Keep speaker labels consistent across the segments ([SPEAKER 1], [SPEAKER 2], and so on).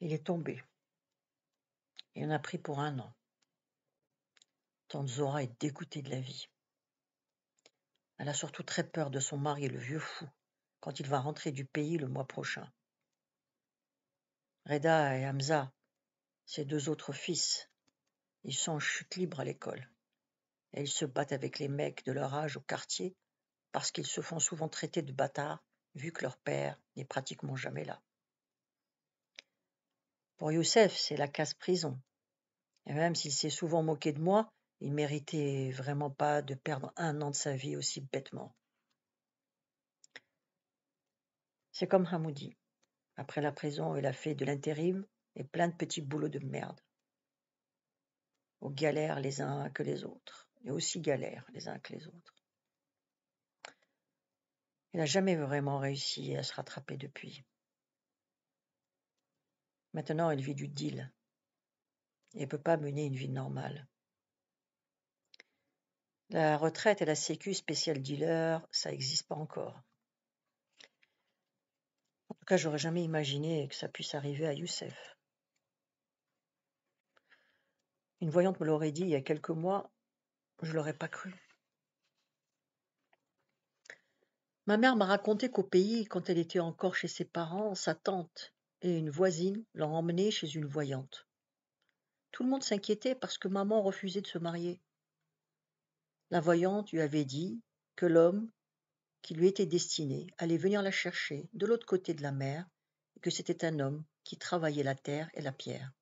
[SPEAKER 1] Il est tombé. Il en a pris pour 1 an. Tante Zora est dégoûtée de la vie. Elle a surtout très peur de son mari, le vieux fou, quand il va rentrer du pays le mois prochain. Reda et Hamza, ses 2 autres fils, ils sont en chute libre à l'école. Et ils se battent avec les mecs de leur âge au quartier parce qu'ils se font souvent traiter de bâtards vu que leur père n'est pratiquement jamais là. Pour Youssef, c'est la casse-prison. Et même s'il s'est souvent moqué de moi, il méritait vraiment pas de perdre 1 an de sa vie aussi bêtement. C'est comme Hamoudi. Après la prison, il a fait de l'intérim et plein de petits boulots de merde. Aux galères les uns que les autres, et aussi galères les uns que les autres. Il n'a jamais vraiment réussi à se rattraper depuis. Maintenant, il vit du deal et ne peut pas mener une vie normale. La retraite et la sécu spécial dealer, ça n'existe pas encore. En tout cas, j'aurais jamais imaginé que ça puisse arriver à Youssef. Une voyante me l'aurait dit il y a quelques mois, je l'aurais pas cru. Ma mère m'a raconté qu'au pays, quand elle était encore chez ses parents, sa tante et une voisine l'ont emmenée chez une voyante. Tout le monde s'inquiétait parce que maman refusait de se marier. La voyante lui avait dit que l'homme qui lui était destiné allait venir la chercher de l'autre côté de la mer et que c'était un homme qui travaillait la terre et la pierre.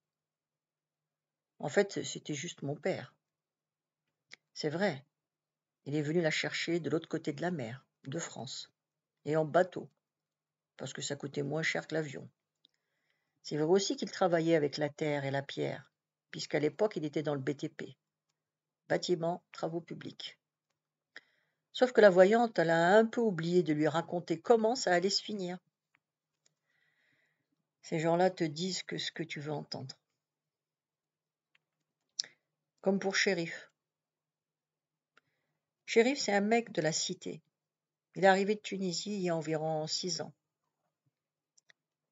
[SPEAKER 1] En fait, c'était juste mon père. C'est vrai, il est venu la chercher de l'autre côté de la mer, de France, et en bateau, parce que ça coûtait moins cher que l'avion. C'est vrai aussi qu'il travaillait avec la terre et la pierre, puisqu'à l'époque il était dans le BTP, bâtiment, travaux publics. Sauf que la voyante, elle a un peu oublié de lui raconter comment ça allait se finir. Ces gens-là te disent que ce que tu veux entendre. Comme pour Shérif. Shérif, c'est un mec de la cité. Il est arrivé de Tunisie il y a environ 6 ans.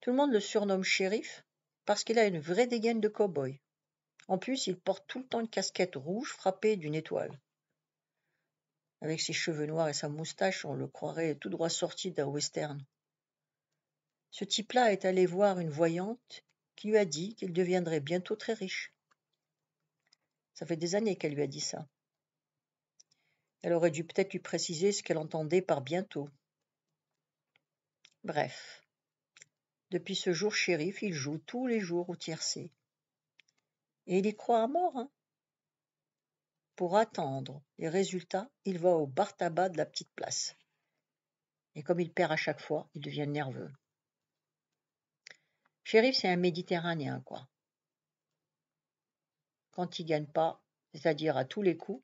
[SPEAKER 1] Tout le monde le surnomme Shérif parce qu'il a une vraie dégaine de cow-boy. En plus, il porte tout le temps une casquette rouge frappée d'une étoile. Avec ses cheveux noirs et sa moustache, on le croirait tout droit sorti d'un western. Ce type-là est allé voir une voyante qui lui a dit qu'il deviendrait bientôt très riche. Ça fait des années qu'elle lui a dit ça. Elle aurait dû peut-être lui préciser ce qu'elle entendait par bientôt. Bref. Depuis ce jour shérif, il joue tous les jours au tiercé. Et il y croit à mort, hein. Pour attendre les résultats, il va au bar tabac de la petite place. Et comme il perd à chaque fois, il devient nerveux. Shérif, c'est un Méditerranéen, quoi. Quand il gagne pas, c'est-à-dire à tous les coups,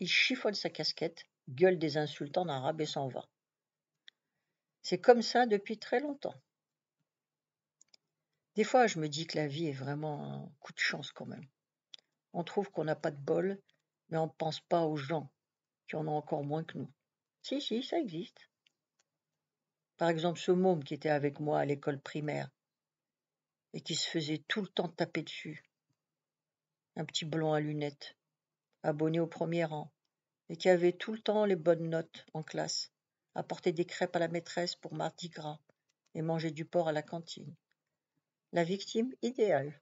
[SPEAKER 1] il chiffonne sa casquette, gueule des insultes en arabe et s'en va. C'est comme ça depuis très longtemps. Des fois, je me dis que la vie est vraiment un coup de chance quand même. On trouve qu'on n'a pas de bol, mais on ne pense pas aux gens qui en ont encore moins que nous. Si, ça existe. Par exemple, ce môme qui était avec moi à l'école primaire et qui se faisait tout le temps taper dessus. Un petit blond à lunettes, abonné au premier rang, et qui avait tout le temps les bonnes notes en classe, apportait des crêpes à la maîtresse pour Mardi Gras et mangeait du porc à la cantine. La victime idéale.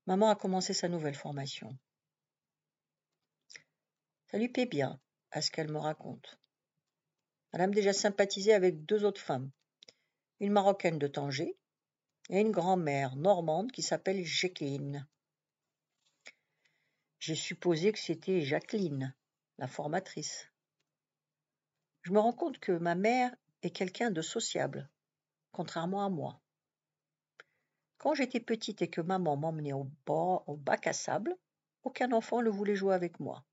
[SPEAKER 1] Maman a commencé sa nouvelle formation. Ça lui plaît bien, à ce qu'elle me raconte. Elle a déjà sympathisé avec 2 autres femmes, une Marocaine de Tanger et une grand-mère normande qui s'appelle Jacqueline. J'ai supposé que c'était Jacqueline, la formatrice. Je me rends compte que ma mère est quelqu'un de sociable, contrairement à moi. Quand j'étais petite et que maman m'emmenait au bac à sable, aucun enfant ne voulait jouer avec moi.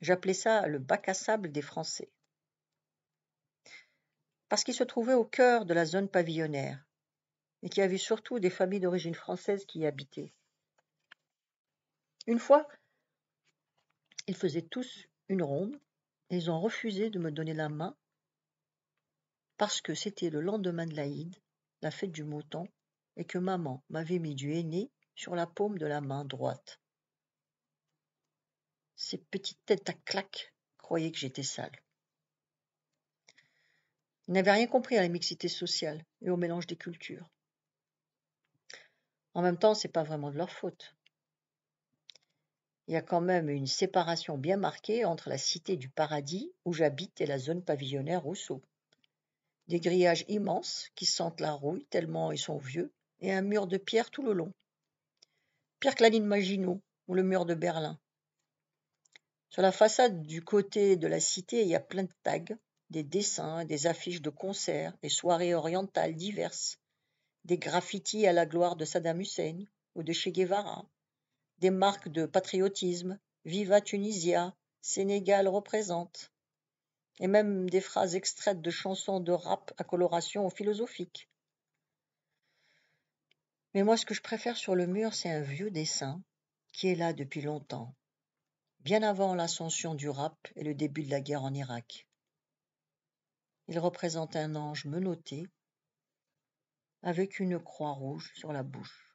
[SPEAKER 1] J'appelais ça le bac à sable des Français. Parce qu'il se trouvait au cœur de la zone pavillonnaire et qu'il y avait surtout des familles d'origine française qui y habitaient. Une fois, ils faisaient tous une ronde et ils ont refusé de me donner la main parce que c'était le lendemain de l'Aïd, la fête du mouton, et que maman m'avait mis du henné sur la paume de la main droite. Ces petites têtes à claques croyaient que j'étais sale. Ils n'avaient rien compris à la mixité sociale et au mélange des cultures. En même temps, c'est pas vraiment de leur faute. Il y a quand même une séparation bien marquée entre la cité du paradis où j'habite et la zone pavillonnaire Rousseau. Des grillages immenses qui sentent la rouille tellement ils sont vieux et un mur de pierre tout le long. Pire que la ligne Maginot ou le mur de Berlin. Sur la façade du côté de la cité, il y a plein de tags, des dessins, des affiches de concerts, des soirées orientales diverses, des graffitis à la gloire de Saddam Hussein ou de Che Guevara, des marques de patriotisme, Viva Tunisia, Sénégal représente, et même des phrases extraites de chansons de rap à coloration philosophique. Mais moi, ce que je préfère sur le mur, c'est un vieux dessin qui est là depuis longtemps, bien avant l'ascension du rap et le début de la guerre en Irak. Il représente un ange menotté avec une croix rouge sur la bouche.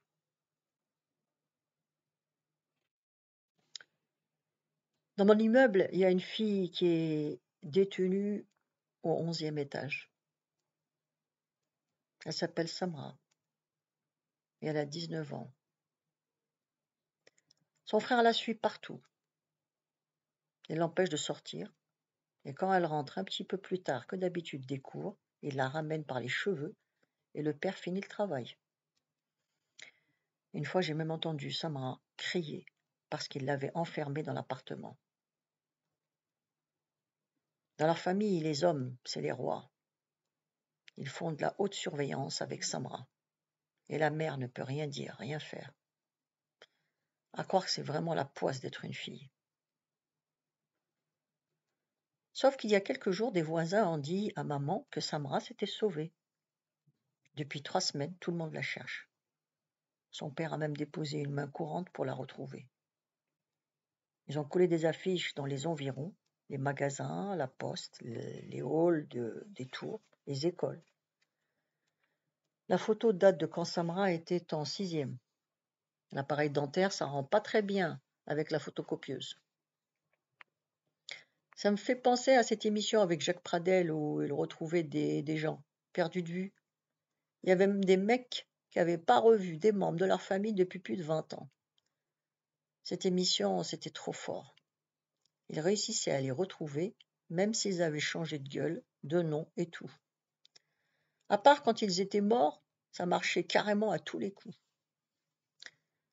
[SPEAKER 1] Dans mon immeuble, il y a une fille qui est détenue au 11e étage. Elle s'appelle Samra et elle a 19 ans. Son frère la suit partout. Il l'empêche de sortir et quand elle rentre un petit peu plus tard que d'habitude des cours, il la ramène par les cheveux et le père finit le travail. Une fois, j'ai même entendu Samra crier parce qu'il l'avait enfermée dans l'appartement. Dans leur famille, les hommes, c'est les rois. Ils font de la haute surveillance avec Samra. Et la mère ne peut rien dire, rien faire. À croire que c'est vraiment la poisse d'être une fille. Sauf qu'il y a quelques jours, des voisins ont dit à maman que Samra s'était sauvée. Depuis 3 semaines, tout le monde la cherche. Son père a même déposé une main courante pour la retrouver. Ils ont collé des affiches dans les environs, les magasins, la poste, les halls des tours, les écoles. La photo date de quand Samra était en 6e. L'appareil dentaire, ça rend pas très bien avec la photocopieuse. Ça me fait penser à cette émission avec Jacques Pradel où il retrouvait des gens perdus de vue. Il y avait même des mecs qui n'avaient pas revu des membres de leur famille depuis plus de 20 ans. Cette émission, c'était trop fort. Ils réussissaient à les retrouver, même s'ils avaient changé de gueule, de nom et tout. À part quand ils étaient morts, ça marchait carrément à tous les coups.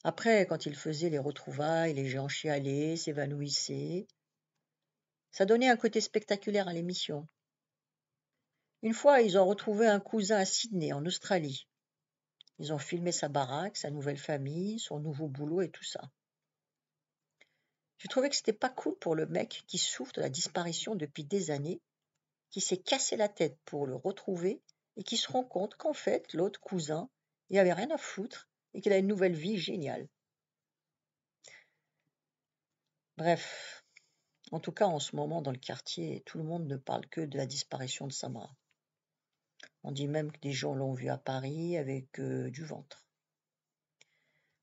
[SPEAKER 1] Après, quand ils faisaient les retrouvailles, les gens chialaient, s'évanouissaient. Ça donnait un côté spectaculaire à l'émission. Une fois, ils ont retrouvé un cousin à Sydney, en Australie. Ils ont filmé sa baraque, sa nouvelle famille, son nouveau boulot et tout ça. Je trouvais que c'était pas cool pour le mec qui souffre de la disparition depuis des années, qui s'est cassé la tête pour le retrouver et qui se rend compte qu'en fait, l'autre cousin, il avait rien à foutre et qu'il a une nouvelle vie géniale. Bref, en tout cas, en ce moment, dans le quartier, tout le monde ne parle que de la disparition de Samra. On dit même que des gens l'ont vue à Paris avec du ventre.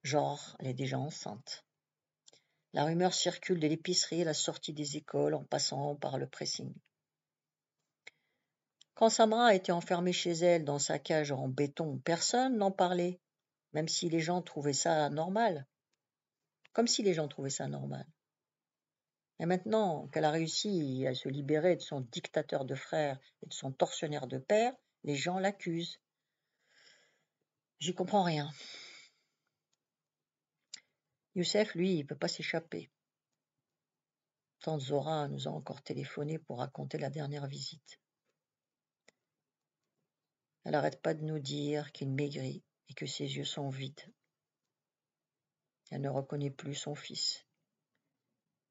[SPEAKER 1] Genre, elle est déjà enceinte. La rumeur circule de l'épicerie à la sortie des écoles en passant par le pressing. Quand Samra a été enfermée chez elle dans sa cage en béton, personne n'en parlait, même si les gens trouvaient ça normal. Comme si les gens trouvaient ça normal. Et maintenant qu'elle a réussi à se libérer de son dictateur de frère et de son tortionnaire de père, les gens l'accusent. J'y comprends rien. Youssef, lui, il ne peut pas s'échapper. Tante Zora nous a encore téléphoné pour raconter la dernière visite. Elle n'arrête pas de nous dire qu'il maigrit et que ses yeux sont vides. Elle ne reconnaît plus son fils.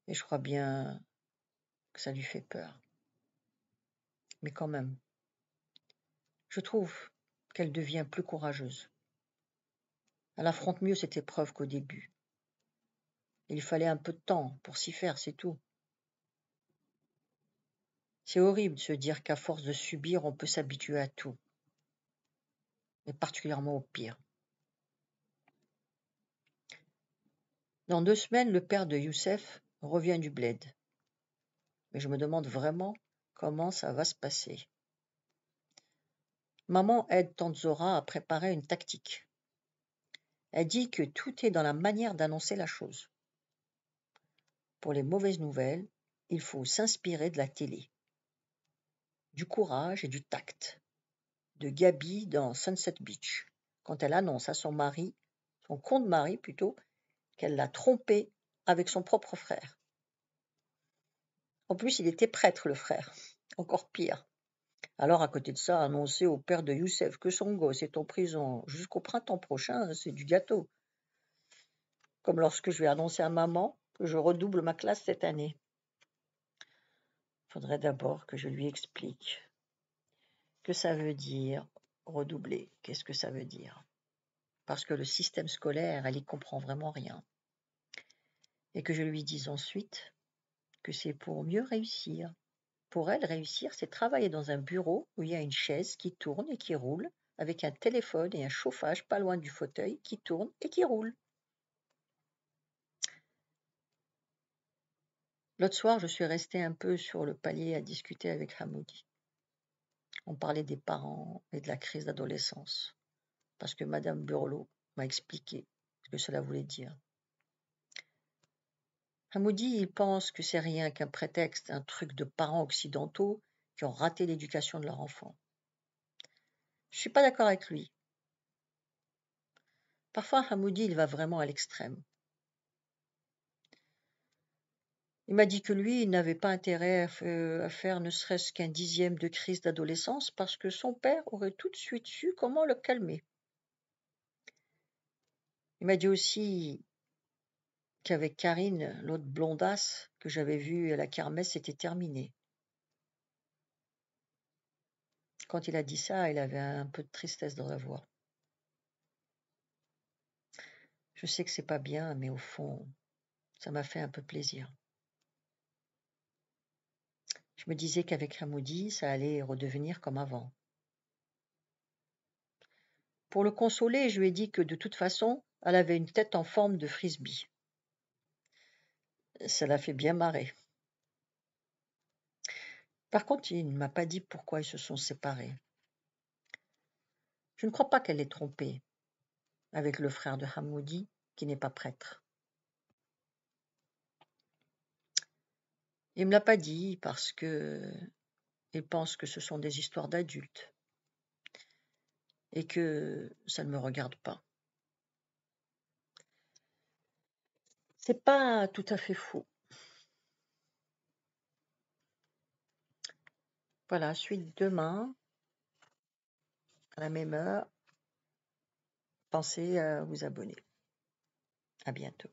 [SPEAKER 1] Et je crois bien que ça lui fait peur. Mais quand même, je trouve qu'elle devient plus courageuse. Elle affronte mieux cette épreuve qu'au début. Il fallait un peu de temps pour s'y faire, c'est tout. C'est horrible de se dire qu'à force de subir, on peut s'habituer à tout, et particulièrement au pire. Dans 2 semaines, le père de Youssef revient du bled. Mais je me demande vraiment comment ça va se passer. Maman aide tante Zora à préparer une tactique. Elle dit que tout est dans la manière d'annoncer la chose. Pour les mauvaises nouvelles, il faut s'inspirer de la télé, du courage et du tact, de Gabi dans Sunset Beach, quand elle annonce à son compte mari plutôt, qu'elle l'a trompé avec son propre frère. En plus, il était prêtre, le frère. Encore pire. Alors, à côté de ça, annoncer au père de Youssef que son gosse est en prison jusqu'au printemps prochain, c'est du gâteau. Comme lorsque je vais annoncer à maman que je redouble ma classe cette année. Faudrait d'abord que je lui explique que ça veut dire redoubler. Qu'est-ce que ça veut dire? Parce que le système scolaire, elle y comprend vraiment rien. Et que je lui dise ensuite que c'est pour mieux réussir. Pour elle, réussir, c'est travailler dans un bureau où il y a une chaise qui tourne et qui roule, avec un téléphone et un chauffage pas loin du fauteuil qui tourne et qui roule. L'autre soir, je suis restée un peu sur le palier à discuter avec Hamoudi. On parlait des parents et de la crise d'adolescence, parce que Madame Burlot m'a expliqué ce que cela voulait dire. Hamoudi, il pense que c'est rien qu'un prétexte, un truc de parents occidentaux qui ont raté l'éducation de leur enfant. Je suis pas d'accord avec lui. Parfois, Hamoudi, il va vraiment à l'extrême. Il m'a dit que lui, il n'avait pas intérêt à faire ne serait-ce qu'un 10e de crise d'adolescence parce que son père aurait tout de suite su comment le calmer. Il m'a dit aussi qu'avec Karine, l'autre blondasse que j'avais vue à la kermesse, c'était terminé. Quand il a dit ça, il avait un peu de tristesse dans la voix. Je sais que c'est pas bien, mais au fond, ça m'a fait un peu plaisir. Je me disais qu'avec Hamoudi, ça allait redevenir comme avant. Pour le consoler, je lui ai dit que de toute façon, elle avait une tête en forme de frisbee. Ça l'a fait bien marrer. Par contre, il ne m'a pas dit pourquoi ils se sont séparés. Je ne crois pas qu'elle l'ait trompé avec le frère de Hamoudi, qui n'est pas prêtre. Il ne me l'a pas dit parce que il pense que ce sont des histoires d'adultes et que ça ne me regarde pas. C'est pas tout à fait faux. Voilà, suite demain, à la même heure. Pensez à vous abonner. À bientôt.